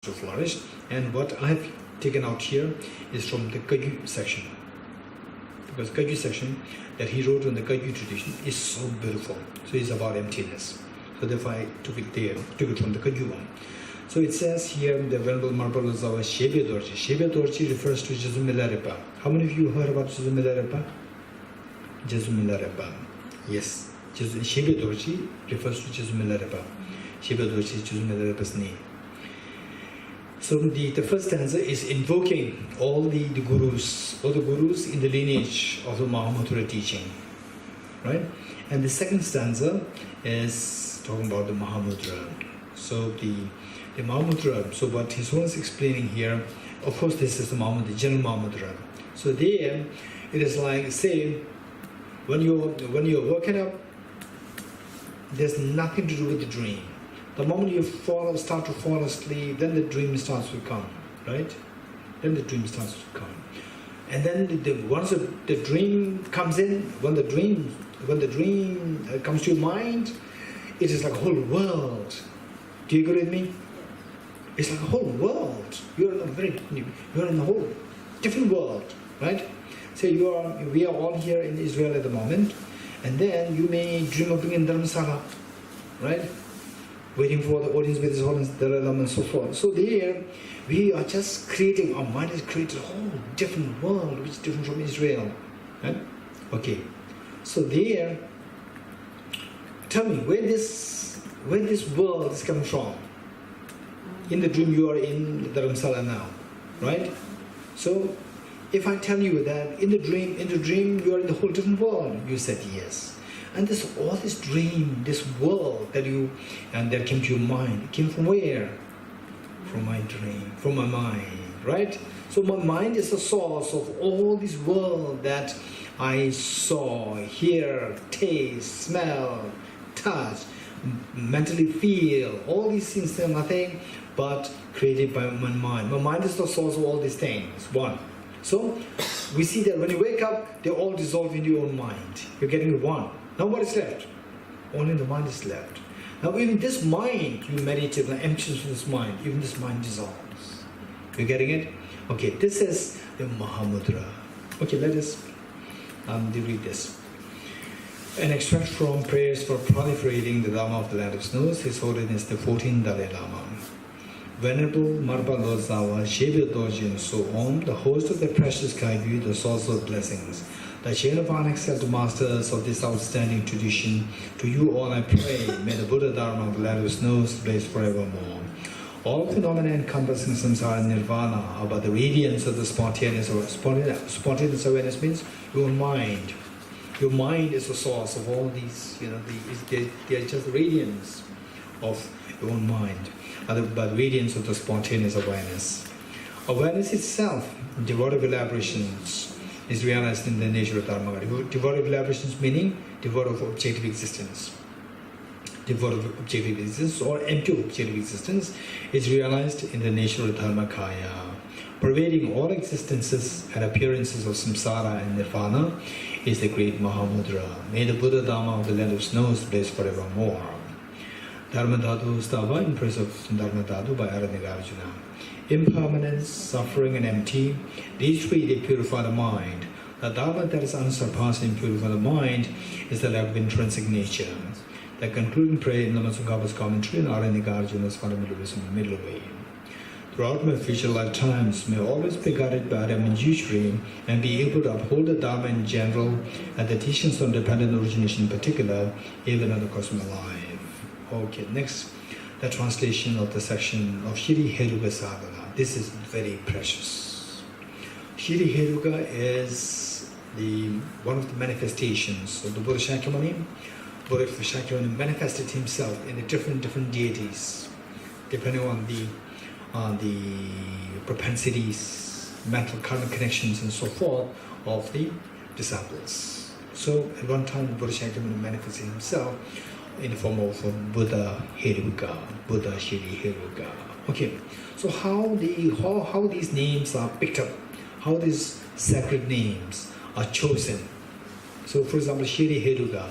to flourish. And what I have taken out here is from the Kagyu section, because Kagyu section that he wrote in the Kagyu tradition is so beautiful. So it's about emptiness. So therefore I took it there, took it from the Kagyu one. So it says here, the Venerable Marble Zawa Shebe Dorji. Shebe Dorji refers to Jesu Milarepa. How many of you heard about Jesu Milarepa? Jesu Milarepa. Yes. Shebe Dorji refers to Jesu Milarepa. Shebe Dorji is Jesu Milarepa's name. So the first stanza is invoking all the gurus in the lineage of the Mahamudra teaching, right? And the second stanza is talking about the Mahamudra. So the Mahamudra, so what his one is explaining here, of course this is the Mahamudra, the general Mahamudra. So there, it is like, say, when you're waking up, there's nothing to do with the dream. The moment you start to fall asleep, then the dream starts to come, right? Then the dream starts to come. And then once the dream comes in, when the dream comes to your mind, it is like a whole world. Do you agree with me? It's like a whole world. You're in a whole different world, right? So we are all here in Israel at the moment, and then you may dream of being in Dharamsala, right? Waiting for the audience with His Holiness Dalai Lama and so forth. So there, we are just creating, our mind has created a whole different world which is different from Israel. Right? Okay. So there, tell me, where this world is coming from? In the dream you are in Dharamsala now, right? So if I tell you that in the dream you are in the whole different world, you said yes. And all this dream, this world that came to your mind, came from where? From my dream, from my mind, right? So my mind is the source of all this world that I saw, hear, taste, smell, touch, mentally feel. All these things are nothing but created by my mind. My mind is the source of all these things. One. So we see that when you wake up, they all dissolve into your own mind. You're getting one. Now what is left? Only the mind is left. Now even this mind, you meditate on emptiness of this mind, even this mind dissolves. You're getting it? Okay, this is the Mahamudra. Okay, let us read this. An extract from Prayers for Proliferating the Dharma of the Land of Snows, His Holiness the 14th Dalai Lama. Venerable Marpa Lozawa, Shebe Dorji and so on, the host of the precious Kagyu, the source of blessings, the chain of unexcelled masters of this outstanding tradition, to you all I pray, may the Buddha Dharma of the Land of Snows blaze forevermore. All phenomena encompassing samsara and nirvana are but the radiance of the spontaneous awareness means your mind. Your mind is the source of all these, they are just the radiance of your own mind, but radiance of the spontaneous awareness. Awareness itself, devoid of elaborations, is realized in the nature of Dharma. Devoid of elaborations meaning devoid of objective existence. Devoid of objective existence or empty of objective existence is realized in the nature of Dharmakaya. Pervading all existences and appearances of samsara and nirvana is the great Mahamudra. May the Buddha Dharma of the Land of Snows blaze forevermore. Dharma Dhatu Stava in praise of Dharma Dhatu by Arjuna. Impermanence, suffering and empty, these three they purify the mind. The Dharma that is unsurpassed and purify the mind is the lack of intrinsic nature. The concluding prayer in Lama Tsongkhapa's commentary and Arjuna's fundamental wisdom in the middle way. Throughout my future lifetimes, may always be guided by Adam and usury and be able to uphold the Dharma in general and the teachings on dependent origination in particular, even in the course of my life. Okay, next, the translation of the section of Shri Heruga Sadhana. This is very precious. Shri Heruga is one of the manifestations of the Buddha Shakyamuni. Buddha Shakyamuni manifested himself in the different deities, depending on the propensities, mental karmic connections, and so forth of the disciples. So at one time, Buddha Shakyamuni manifested himself in the form of Buddha Heruga, Buddha Shri Heruga. Okay, so how these names are picked up, how these sacred names are chosen. So for example, Shri Heruga,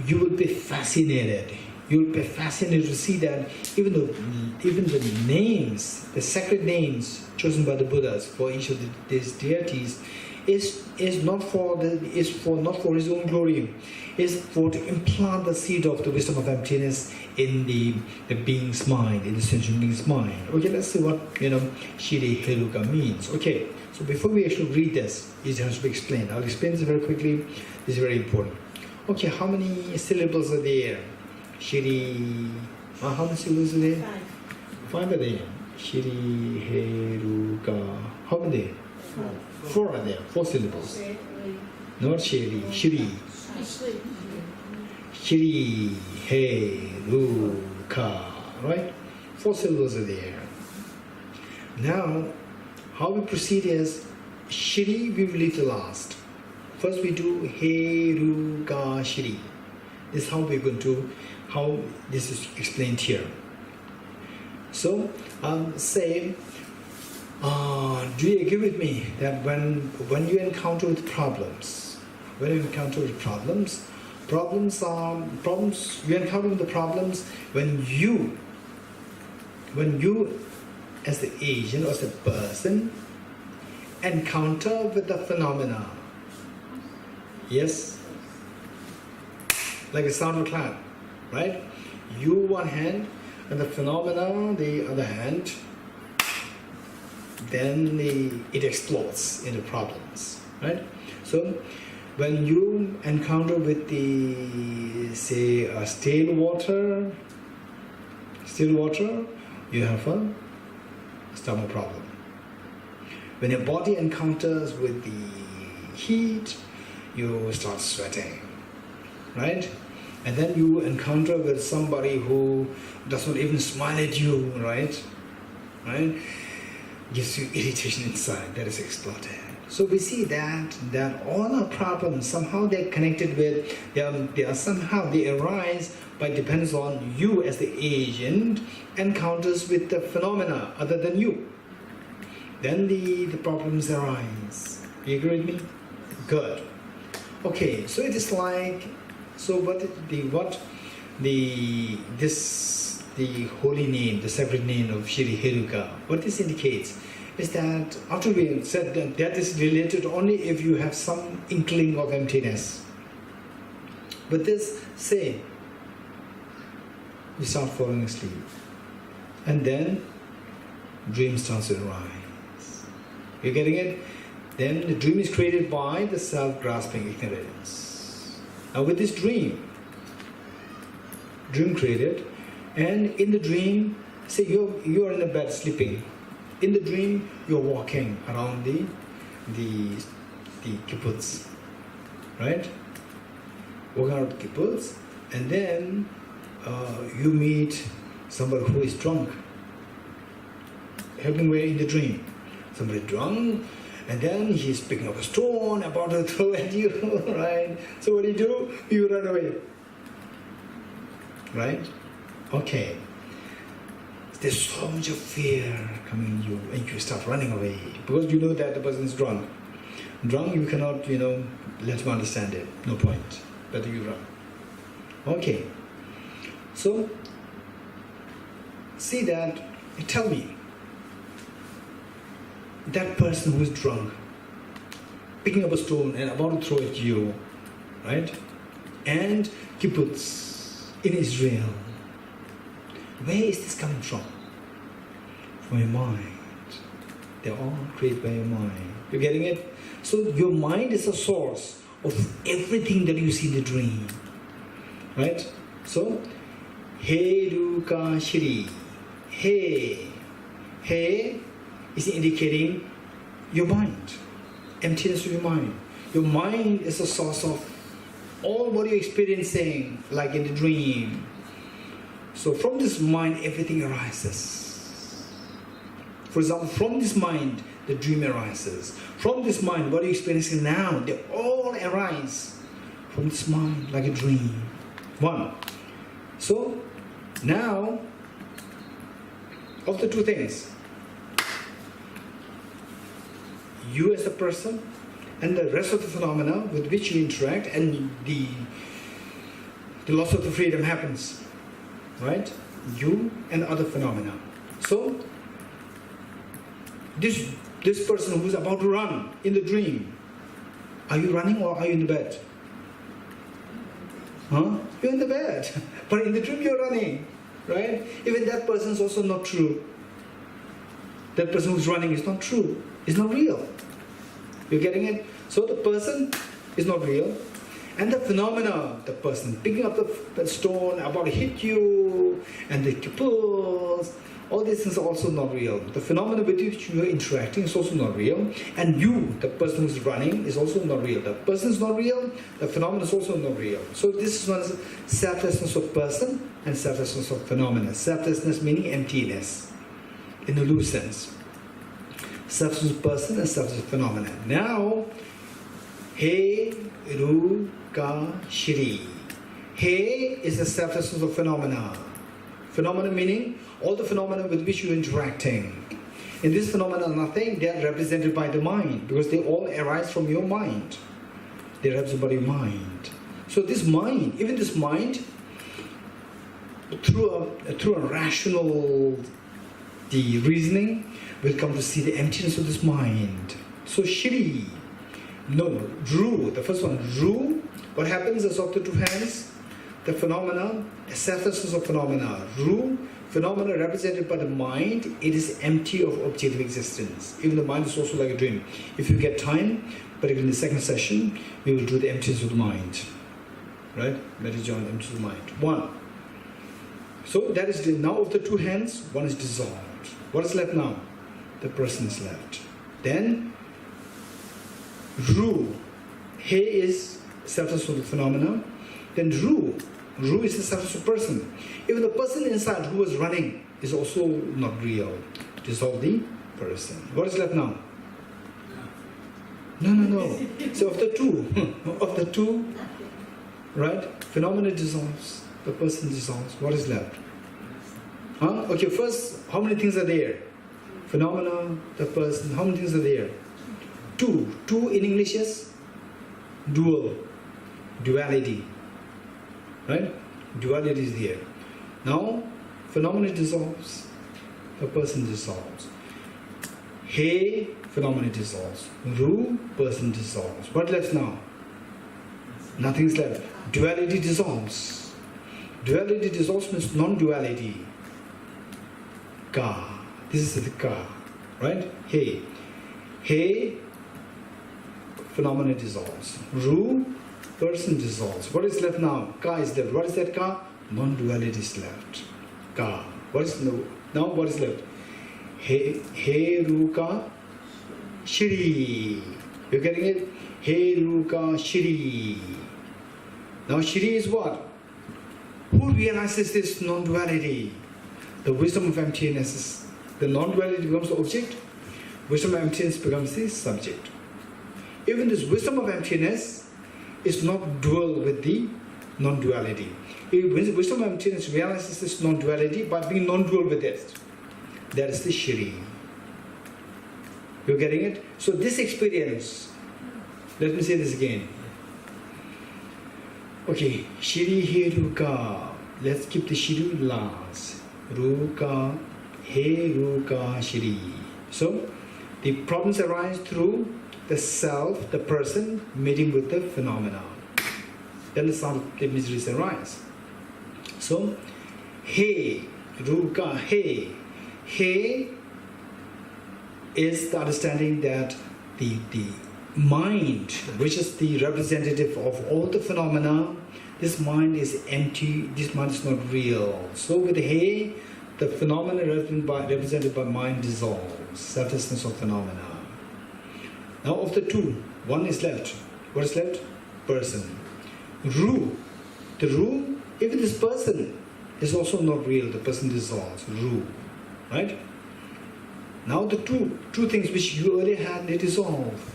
you would be fascinated You'll be fascinated to see that even the names, the sacred names chosen by the Buddhas for each of these deities, is not for his own glory. Is for to implant the seed of the wisdom of emptiness in the being's mind, in the sentient being's mind. Okay, let's see what Shiri Heruka means. Okay, so before we actually read this, it has to be explained. I'll explain this very quickly. This is very important. Okay, how many syllables are there? Shiri, how many syllables are there? 5 are there. Shiri Heruka. How many? 4 are there. 4 syllables. Not Shiri. Shiri. Shiri Heruka. Right? 4 syllables are there. Now, how we proceed is Shiri we will leave the last. First we do Heruka Shiri. This is how we're going to, how this is explained here. So, say, do you agree with me that when you encounter with problems, you encounter with the problems when you as the agent or as the person encounter with the phenomena. Yes? Like a sound of a clap, right? You one hand and the phenomena the other hand, then it explodes into problems, right? So when you encounter with the, say, still water, you have a stomach problem. When your body encounters with the heat, you start sweating, right? And then you encounter with somebody who does not even smile at you, right? Gives you irritation inside, that is exploded. So we see that all our problems, somehow they're connected with, they arise by depends on you as the agent encounters with the phenomena other than you. Then the problems arise. You agree with me? Good. Okay, so it is like, so the holy name, the sacred name of Shri Heruka, what this indicates is that after we have said that is related only if you have some inkling of emptiness. But this, say, you start falling asleep, and then dream starts to arise. You're getting it? Then the dream is created by the self-grasping ignorance. Now with this dream created, and in the dream, say you are in the bed sleeping. In the dream, you're walking around the kibbutz, right? Walking around the kibbutz, and then you meet somebody who is drunk. Helping way in the dream. Somebody drunk, and then he's picking up a stone, about to throw at you, right? So what do? You run away, right? Okay. There's so much of fear coming in you, and you start running away because you know that the person is drunk. Drunk, you cannot, let him understand it. No point. Better you run. Okay. So, see that. Tell me, that person who is drunk, picking up a stone and about to throw at you, right? And kibbutz in Israel. Where is this coming from? From your mind. They're all created by your mind. You're getting it? So your mind is a source of everything that you see in the dream. Right? So, Heruka Shri. He is indicating your mind. Emptiness of your mind. Your mind is a source of all what you're experiencing, like in the dream. So from this mind, everything arises. For example, from this mind, the dream arises. From this mind, what you're experiencing now, they all arise from this mind like a dream. One. So now, of the two things, you as a person and the rest of the phenomena with which you interact, and the loss of the freedom happens. right? You and other phenomena. So this person who's about to run in the dream, are you running or are you in the bed? Huh? You're in the bed, but in the dream you're running, right? Even that person is also not true. That person who's running is not true. It's not real. You're getting it? So the person is not real. And the phenomena, the person picking up the stone, about to hit you, and the pulls, all these things are also not real. The phenomena with which you are interacting is also not real. And you, the person who's running, is also not real. The person is not real, the phenomena is also not real. So this is one is selflessness of person and selflessness of phenomena. Selflessness meaning emptiness, in a loose sense. Selfless of person and selfless of phenomena. Now, He, Ru, Ka, Shri. He is the selflessness of phenomena. Phenomena meaning all the phenomena with which you are interacting. In this phenomena, nothing, they are represented by the mind because they all arise from your mind. They are represented by your mind. So this mind, even this mind, through a rational reasoning, will come to see the emptiness of this mind. So Shri, no, Ru, the first one, Ru, what happens is of the two hands, the phenomena, the selflessness of phenomena. Ru, phenomena represented by the mind, it is empty of objective existence. Even the mind is also like a dream. If you get time, particularly in the second session, we will do the emptiness of the mind. Right? Meditation on the emptiness of the mind. One. So that is now of the two hands, one is dissolved. What is left now? The person is left. Then Ru, He is selfless of the phenomena. Then Ru is the selfless of person. Even the person inside who was running is also not real. Dissolve the person. What is left now? No. So of the two, right? Phenomena dissolves. The person dissolves. What is left? Huh? Okay, first, how many things are there? Phenomena, the person, how many things are there? Two. Two in English is dual. Duality. Right? Duality is there. Now, phenomena dissolves. The person dissolves. He, phenomena dissolves. Ru, person dissolves. What left now? Nothing is left. Duality dissolves. Duality dissolves means non-duality. Ka. This is the Ka. Right? He. He, phenomena dissolves. Ru, person dissolves. What is left now? Ka is left. What is that Ka? Non-duality is left. Ka. What is now? What is left? He, Ru, Ka, Shri. You're getting it? He, Ru, Ka, Shri. Now Shri is what? Who realizes this non-duality? The wisdom of emptiness is, the non-duality becomes the object, wisdom of emptiness becomes the subject. Even this wisdom of emptiness is not dual with the non-duality. Wisdom of emptiness realizes this non-duality by being non-dual with it. That is the Shri. You're getting it? So this experience, let me say this again. Okay, Shri, He, Ruka. Let's keep the Shri last. Ruka, He, Ruka, Shri. So the problems arise through the self, the person, meeting with the phenomena. Then the miseries arise. So, He, Ruka, He. He is the understanding that the mind, which is the representative of all the phenomena, this mind is empty, this mind is not real. So with He, the phenomena represented by mind dissolves, selflessness of phenomena. Now of the two, one is left. What is left? Person. Ru. The Ru, even this person is also not real, the person dissolves. Ru. Right? Now the two things which you earlier had, they dissolve.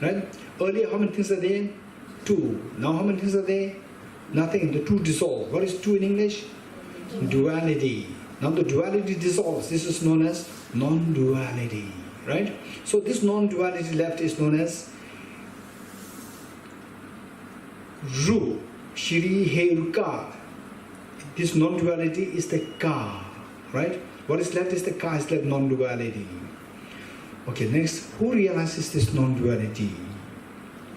Right? Earlier how many things are there? Two. Now how many things are there? Nothing. The two dissolve. What is two in English? Duality. Now the duality dissolves. This is known as non-duality. Right? So this non-duality left is known as Ru. Shri, He, Ruka. This non-duality is the ka, right? What is left is the ka, is left non-duality. Okay, next, who realizes this non-duality?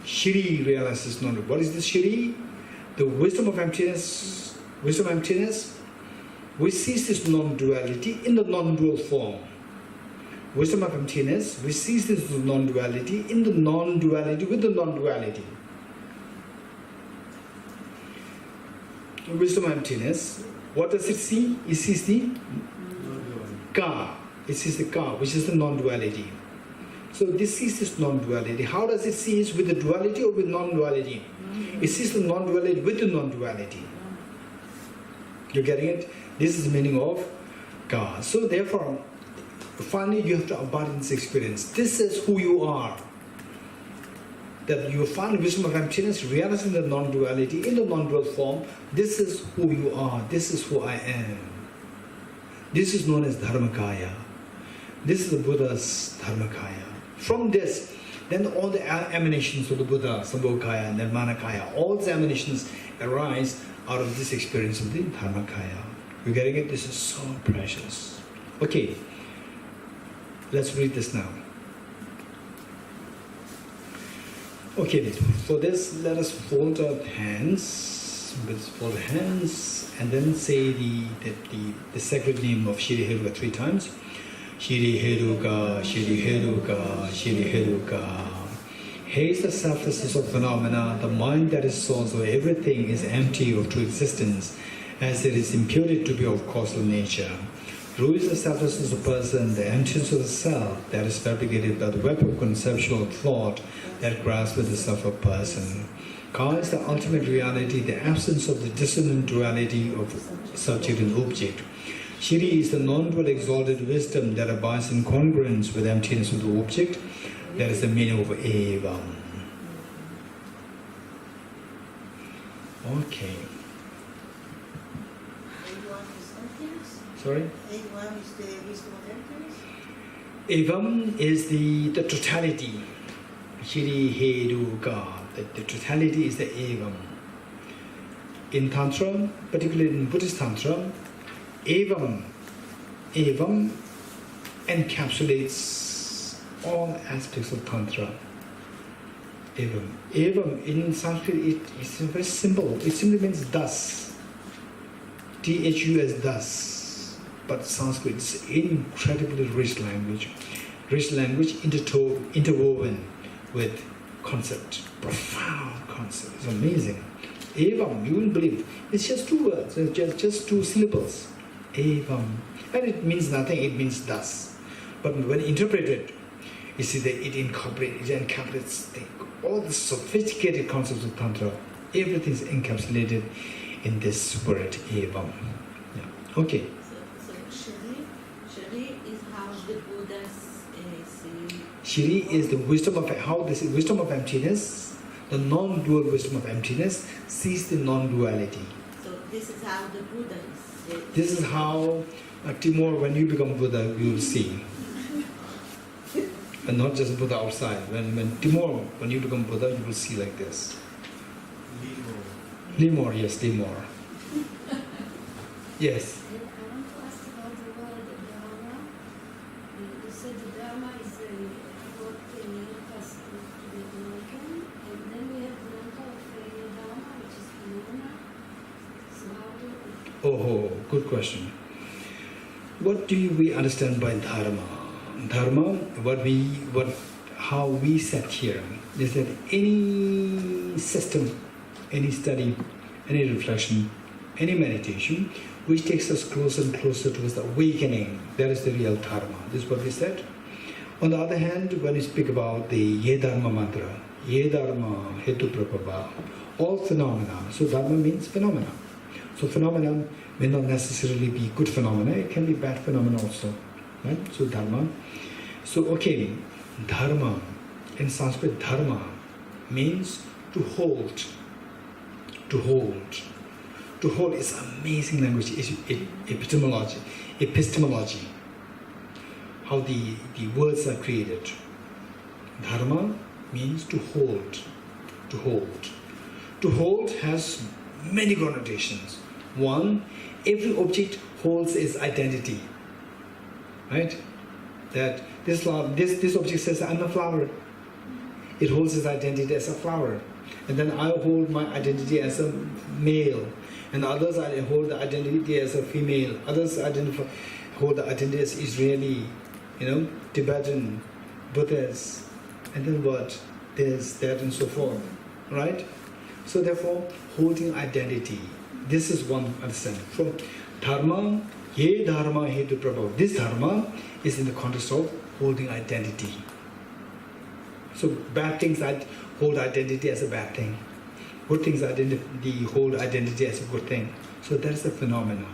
Shri realizes non-duality. What is this Shri? The wisdom of emptiness. Wisdom of emptiness, we sees this non-duality in the non-dual form. Wisdom of emptiness, we sees this non-duality in the non-duality with the non-duality. Wisdom of emptiness, what does it see? It sees the ka. It sees the ka, which is the non-duality. So this sees this non-duality. How does it see it? With the duality or with non-duality? It sees the non-duality with the non-duality. You're getting it? This is the meaning of ka. So therefore, finally you have to abide in this experience. This is who you are. That you find wisdom of emptiness, realizing the non-duality in the non-dual form. This is who you are. This is who I am. This is known as Dharmakaya. This is the Buddha's Dharmakaya. From this, then all the emanations of the Buddha, Sambhogakaya, Nirmanakaya, all the emanations arise out of this experience of the Dharmakaya. You're getting it? This is so precious. Okay, let's read this now. Okay, for this, let us fold our hands. Let's fold the hands and then say the sacred name of Shri Heruka 3 times. Shri Heruka, Shri Heruka, Shri Heruka. He is the selflessness of phenomena, the mind that is source of everything is empty of true existence, as it is imputed to be of causal nature. Ru is the selflessness of person, the emptiness of the self that is fabricated by the web of conceptual thought that grasps with the self of person. Ka is the ultimate reality, the absence of the dissonant duality of subject and object. Shri is the non-dual exalted wisdom that abides in congruence with the emptiness of the object. That is the meaning of Evam. Okay. Sorry? Evam is the wisdom of emptiness? Evam is the totality. Shri Heruka. The totality is the Evam. In Tantra, particularly in Buddhist Tantra, Evam encapsulates all aspects of Tantra. Evam in Sanskrit it's very simple. It simply means thus. Thus, thus. But Sanskrit is incredibly rich language. Rich language interwoven with concept. Profound concept. It's amazing. Evam, you wouldn't believe. It's just 2 words, it's just 2 syllables. Evam. And it means nothing, it means thus. But when interpreted, you see that it encapsulates all the sophisticated concepts of Tantra. Everything is encapsulated in this word, Evam. Yeah. Okay. So Shri is how the Buddha see. Shri is the wisdom of how this wisdom of emptiness, the non-dual wisdom of emptiness, sees the non-duality. So this is how the Buddha is. This is how Timur, when you become Buddha, you will see. And not just Buddha outside. When Timur, when you become Buddha, you will see like this. Limor, yes, Limor. Yes. I want to ask about the word Dharma. You said the Dharma is what us to be awakened, and then we have the number of Dharma, which is phenomena. So how do Oh, good question. What do we understand by Dharma? Dharma, how we set here is that any system, any study, any reflection, any meditation, which takes us closer and closer towards the awakening, that is the real Dharma. This is what we said. On the other hand, when we speak about the Ye Dharma mantra, Ye Dharma Hetu Prabhava, all phenomena. So Dharma means phenomena. So phenomena may not necessarily be good phenomena, it can be bad phenomena also. Right? So Dharma. So okay, Dharma, in Sanskrit, Dharma means to hold. To hold. To hold is amazing language, epistemology. How the words are created. Dharma means to hold. To hold. To hold has many connotations. One, every object holds its identity. Right? That this object says, I'm a flower. It holds its identity as a flower. And then I hold my identity as a male. And others hold the identity as a female. Others hold the identity as Israeli, Tibetan, Buddhist, and then what? This, that, and so forth. Right? So therefore, holding identity. This is one understanding. So, dharma, ye dharma hetu prabhav. This dharma is in the context of holding identity. So bad things that hold identity as a bad thing. Good things hold identity as a good thing. So that's the phenomena.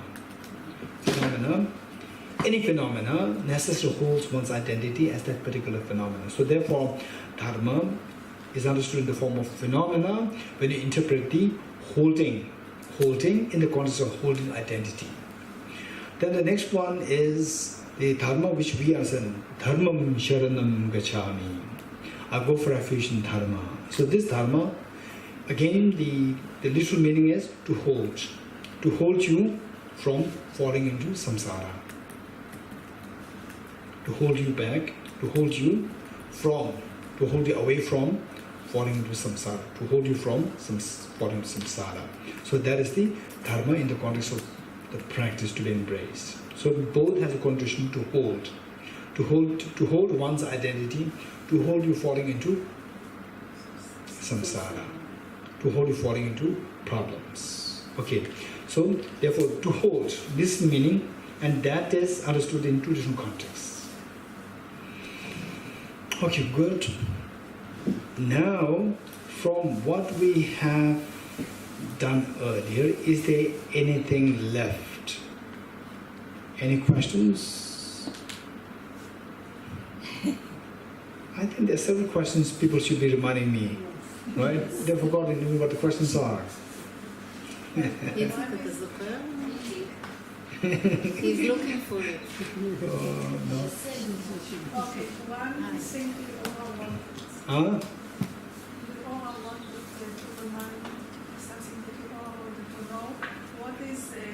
Any phenomena necessarily holds one's identity as that particular phenomena. So therefore, dharma is understood in the form of phenomena when you interpret the holding in the context of holding identity. Then the next one is the dharma which we understand. Dharmam sharanam gacchami. I go for refuge in dharma. So this dharma, again, the literal meaning is to hold you from falling into samsara, to hold you back, to hold you away from falling into samsara, to hold you from falling into samsara. So that is the dharma in the context of the practice to be embraced. So both has a condition to hold one's identity, to hold you falling into samsara, to hold you falling into problems. Okay, so therefore to hold, this is the meaning, and that is understood in two different contexts. Okay, good. Now, from what we have done earlier, is there anything left? Any questions? I think there are several questions people should be reminding me, right? They've forgotten even what the questions are. He's looking for it. Oh, no. Okay, one thing we all want. Huh? We all want to remind something that we all wanted to know. What is the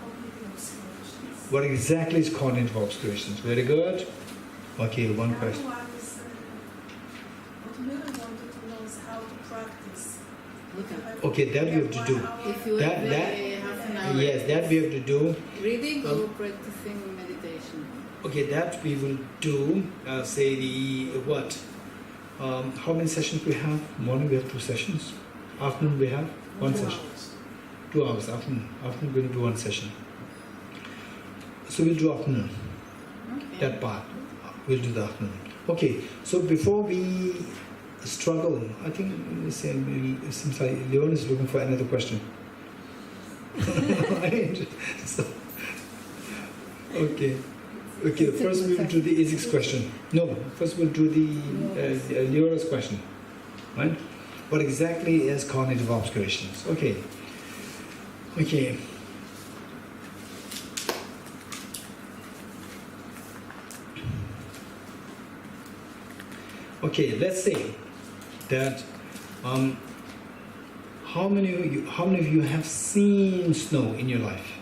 cognitive obscurations? What exactly is cognitive obscurations? Very good. Okay, one The other question. one is what we really wanted to know is how to practice. Okay, that we have to do. If you That- have that- half an hour. Yes, that we have to do. Reading or practicing meditation? Okay, that we will do, say the what? How many sessions we have? Morning we have 2 sessions. Afternoon we have 1 session. 2 hours. Afternoon we're going to do 1 session. So we'll do afternoon. Okay. That part. We'll do the afternoon. Okay, so before we struggle, I think it seems like Leon is looking for another question. Right? So, okay, first we will do the ethics question. No, first we'll do the Leona's question. Right? What exactly is cognitive obscurations? Okay. Okay, let's say that how many of you have seen snow in your life?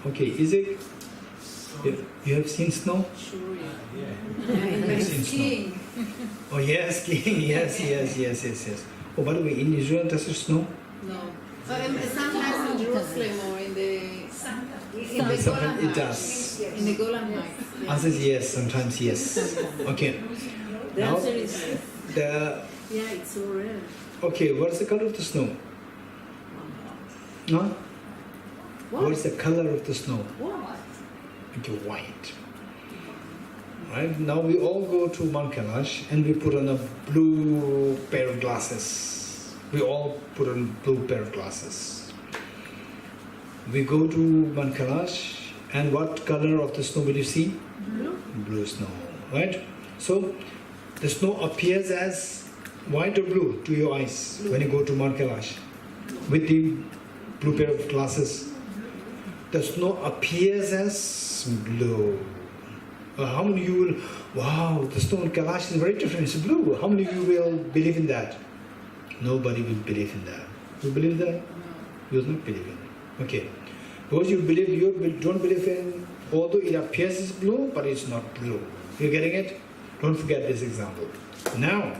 Okay, is it? You have seen snow? Sure, yeah. You've And seen skiing. Oh yes, skiing. Yes. Oh, by the way, in Israel does it snow? No. Sometimes in Jerusalem or in the Sometimes Golan it Heights. does. In the Golan Heights. Yeah. Answer is yes, sometimes yes. Okay. The Now, answer is the yeah, it's so rare. okay, what is the color of the snow? Huh? What is the color of the snow? What? Okay, white. Right? Now we all go to Mount Kailash and we put on a blue pair of glasses. We all put on blue pair of glasses. We go to Mount Kailash and what color of the snow will you see? Blue. Blue snow. Right? So the snow appears as white or blue to your eyes Blue. when you go to Mount Kailash with the blue pair of glasses. The snow appears as blue. How many of you will, wow, the snow in Kailash is very different, it's blue. How many of you will believe in that? Nobody will believe in that. You believe that? You will not believe in it. Okay. Because you don't believe in, although it appears as blue, but it's not blue. You getting it? Don't forget this example. Now,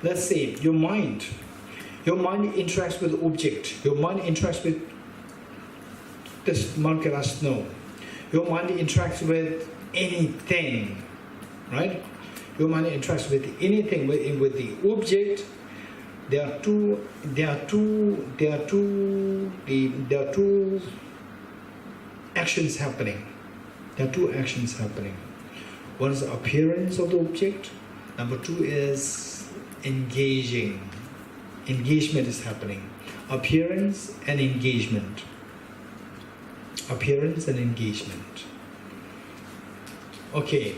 let's say your mind interacts with the object. Your mind interacts with this molecular snow. Your mind interacts with anything, right? Your mind interacts with anything, with the object. There are two actions happening. There are two actions happening. One is the appearance of the object. Number two is engaging. Engagement is happening. Appearance and engagement. Appearance and engagement. Okay.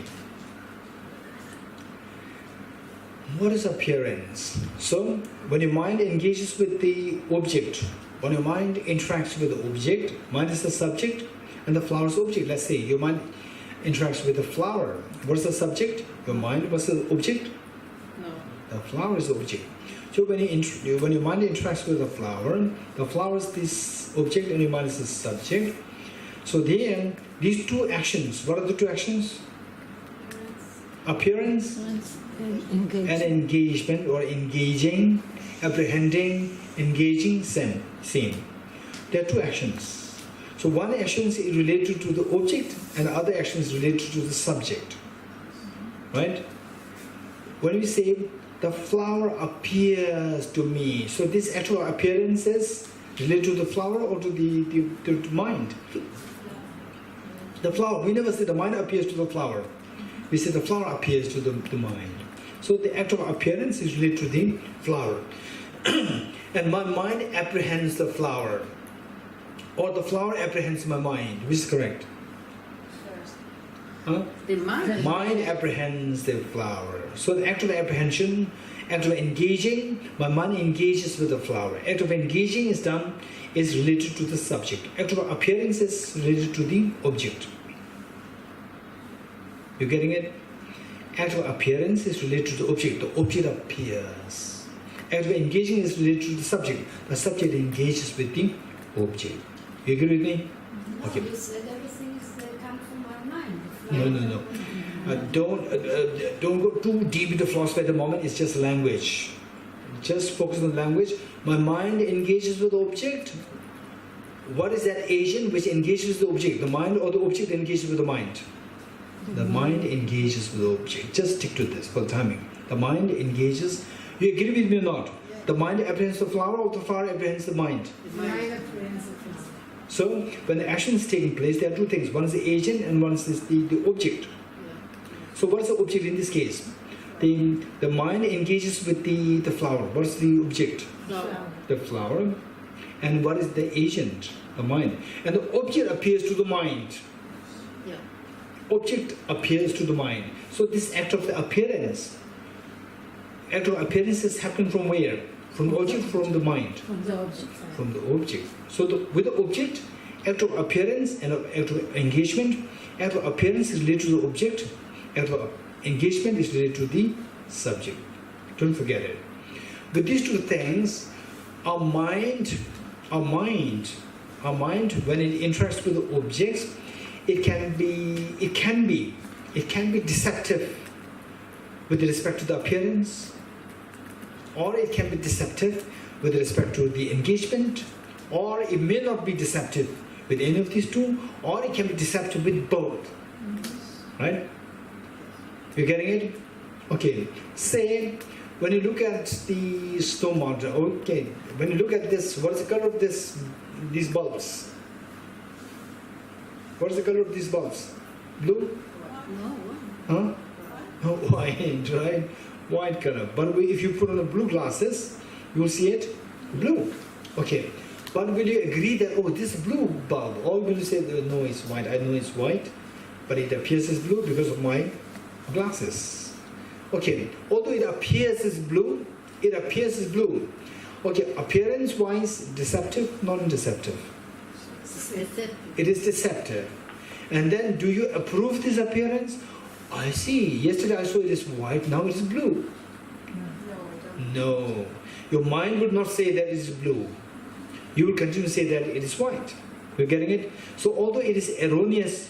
What is appearance? So, when your mind engages with the object, when your mind interacts with the object, mind is the subject and the flower is the object. Let's say your mind interacts with the flower. What is the subject? Your mind. What's the object? No. The flower is the object. So when your mind interacts with the flower is this object and your mind is the subject. So then, these two actions, what are the two actions? Appearance and engagement, or engaging, apprehending, engaging, same. There are two actions. So one action is related to the object and the other action is related to the subject. Right? When we say the flower appears to me, so this actual appearance is related to the flower or to the mind? The flower, we never say the mind appears to the flower. We say the flower appears to the mind. So the actual appearance is related to the flower. And my mind apprehends the flower. Or the flower apprehends my mind. Which is correct? Huh? The mind. Mind apprehends the flower. So the actual apprehension, actual engaging, my mind engages with the flower. Act of engaging is related to the subject. Actual appearance is related to the object. You getting it? Actual appearance is related to the object. The object appears. Actual engaging is related to the subject. The subject engages with the object. You agree with me? No, Okay. you said everything is come from our mind. No. Don't go too deep into philosophy at the moment. It's just language. Just focus on language. My mind engages with the object. What is that agent which engages with the object? The mind or the object engages with the mind? The mind engages with the object. Just stick to this for the timing. The mind engages. You agree with me or not? The mind apprehends the flower or the flower apprehends the mind? The mind apprehends the flower. So, when the action is taking place, there are two things. One is the agent and one is the object. So, what is the object in this case? The mind engages with the flower. What is the object? Flower. The flower. And what is the agent? The mind. And the object appears to the mind. Yeah. Object appears to the mind. So, this act of the appearance. Act of appearance is happening from where? From the object, from the mind? From the object. From the object. So with the object, act of appearance and act of engagement. Act of appearance is related to the object. Act of engagement is related to the subject. Don't forget it. With these two things, our mind, when it interacts with the objects, it can be deceptive with respect to the appearance, or it can be deceptive with respect to the engagement, or it may not be deceptive with any of these two, or it can be deceptive with both. Right? You getting it? Okay. Say, when you look at the snow mountain, okay, when you look at this, what is the color of these bulbs? What is the color of these bulbs? Blue? No. Huh? Oh, white, right? White color. But if you put on the blue glasses, you will see it blue. Okay. But will you agree that, oh, this blue bulb, or will you say, no, it's white? I know it's white, but it appears as blue because of my glasses. Okay. Although it appears as blue, Okay, appearance-wise, deceptive, non-deceptive? It is deceptive. And then, do you approve this appearance? I see. Yesterday I saw it is white, now it is blue. No. your mind would not say that it is blue. You will continue to say that it is white. You're getting it? So although it is erroneous